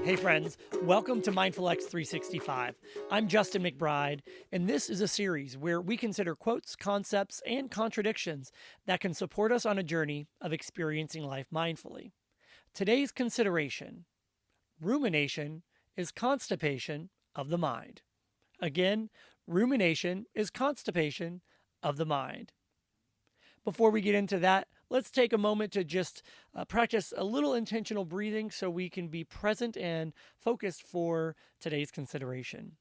Hey friends, welcome to Mindful MX365. I'm Justin McBride, and this is a series where we consider quotes, concepts, and contradictions that can support us on a journey of experiencing life mindfully. Today's consideration: rumination is constipation of the mind. Again, rumination is constipation of the mind. Before we get into that, let's take a moment to just practice a little intentional breathing so we can be present and focused for today's consideration.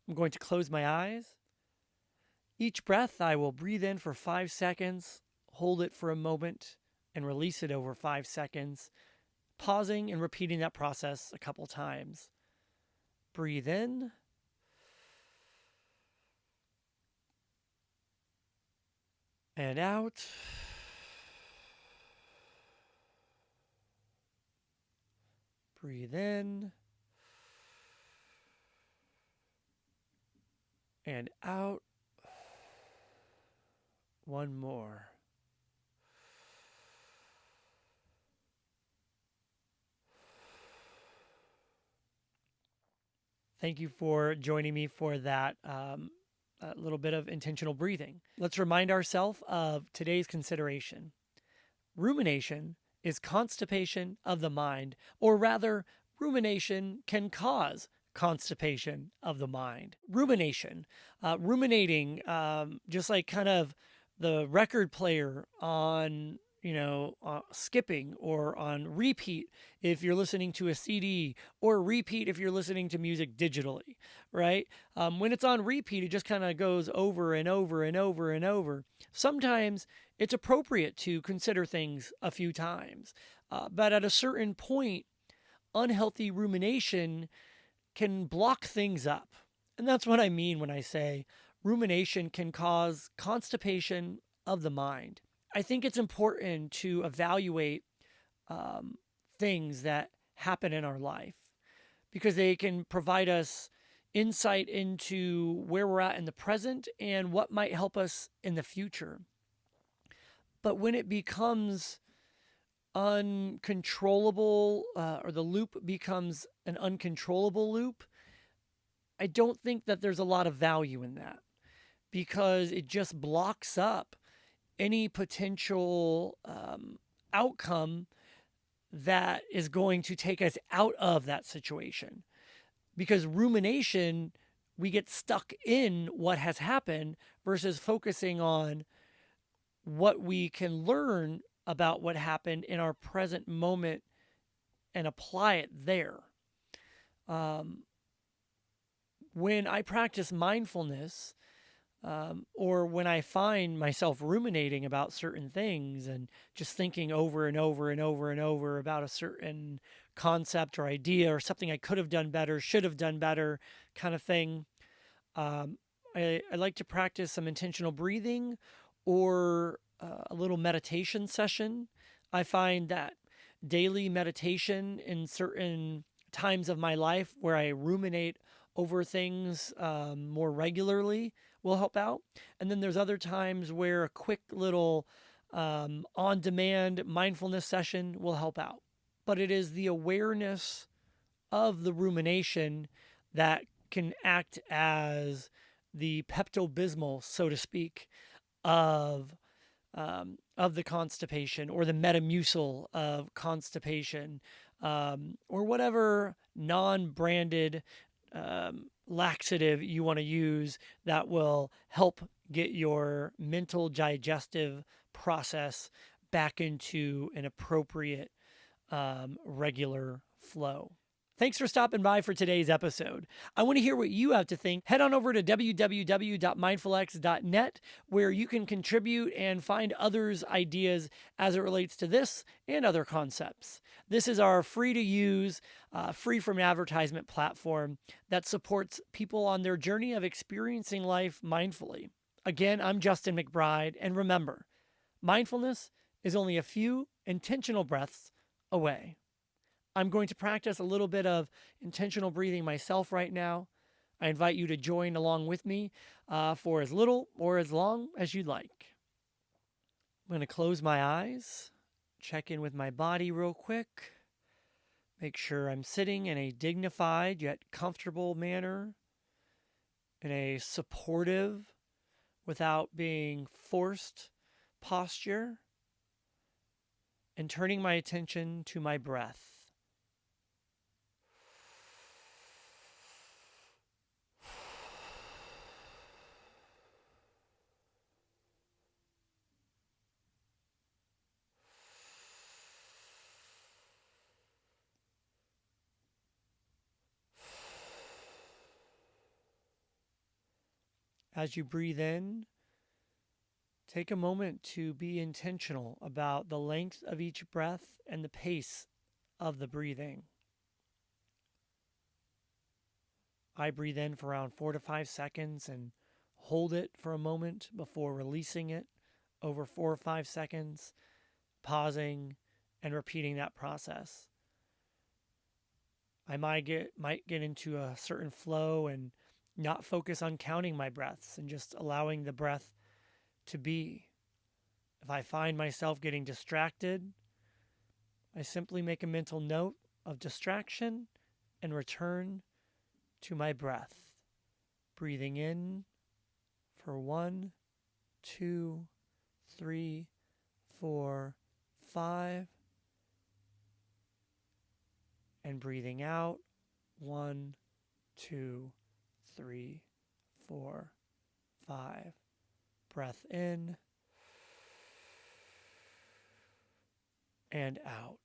I'm going to close my eyes. Each breath, I will breathe in for 5 seconds, hold it for a moment, and release it over 5 seconds, pausing and repeating that process a couple times. Breathe in. And out. Breathe in. And out. One more. Thank you for joining me for that a little bit of intentional breathing. Let's remind ourselves of today's consideration. Rumination is constipation of the mind, or rather, rumination can cause constipation of the mind. Ruminating, just like kind of the record player on skipping or on repeat if you're listening to a CD, or repeat if you're listening to music digitally, right? When it's on repeat, it just kind of goes over and over and over and over. Sometimes it's appropriate to consider things a few times, but at a certain point, unhealthy rumination can block things up. And that's what I mean when I say rumination can cause constipation of the mind. I think it's important to evaluate things that happen in our life because they can provide us insight into where we're at in the present and what might help us in the future. But when it becomes uncontrollable, or the loop becomes an uncontrollable loop, I don't think that there's a lot of value in that because it just blocks up any potential outcome that is going to take us out of that situation. Because rumination, we get stuck in what has happened versus focusing on what we can learn about what happened in our present moment and apply it there. When I practice mindfulness, or when I find myself ruminating about certain things and just thinking over and over and over and over about a certain concept or idea or something I could have done better, should have done better kind of thing, I like to practice some intentional breathing or a little meditation session. I find that daily meditation in certain times of my life where I ruminate over things more regularly will help out. And then there's other times where a quick little on-demand mindfulness session will help out. But it is the awareness of the rumination that can act as the Pepto-Bismol, so to speak, of the constipation, or the Metamucil of constipation, or whatever non-branded laxative you want to use that will help get your mental digestive process back into an appropriate regular flow. Thanks for stopping by for today's episode. I want to hear what you have to think. Head on over to www.mindfulx.net, where you can contribute and find others' ideas as it relates to this and other concepts. This is our free to use, free from advertisement platform that supports people on their journey of experiencing life mindfully. Again, I'm Justin McBride, and remember, mindfulness is only a few intentional breaths away. I'm going to practice a little bit of intentional breathing myself right now. I invite you to join along with me for as little or as long as you'd like. I'm going to close my eyes, check in with my body real quick, Make sure I'm sitting in a dignified yet comfortable manner, in a supportive without being forced posture, and turning my attention to my breath. As you breathe in, take a moment to be intentional about the length of each breath and the pace of the breathing. I breathe in for around 4 to 5 seconds and hold it for a moment before releasing it over 4 or 5 seconds, pausing and repeating that process. I might get into a certain flow and not focus on counting my breaths and just allowing the breath to be. If I find myself getting distracted, I simply make a mental note of distraction and return to my breath. Breathing in for 1, 2, 3, 4, 5. And breathing out 1, 2, 3, 4, 5. Breath in and out.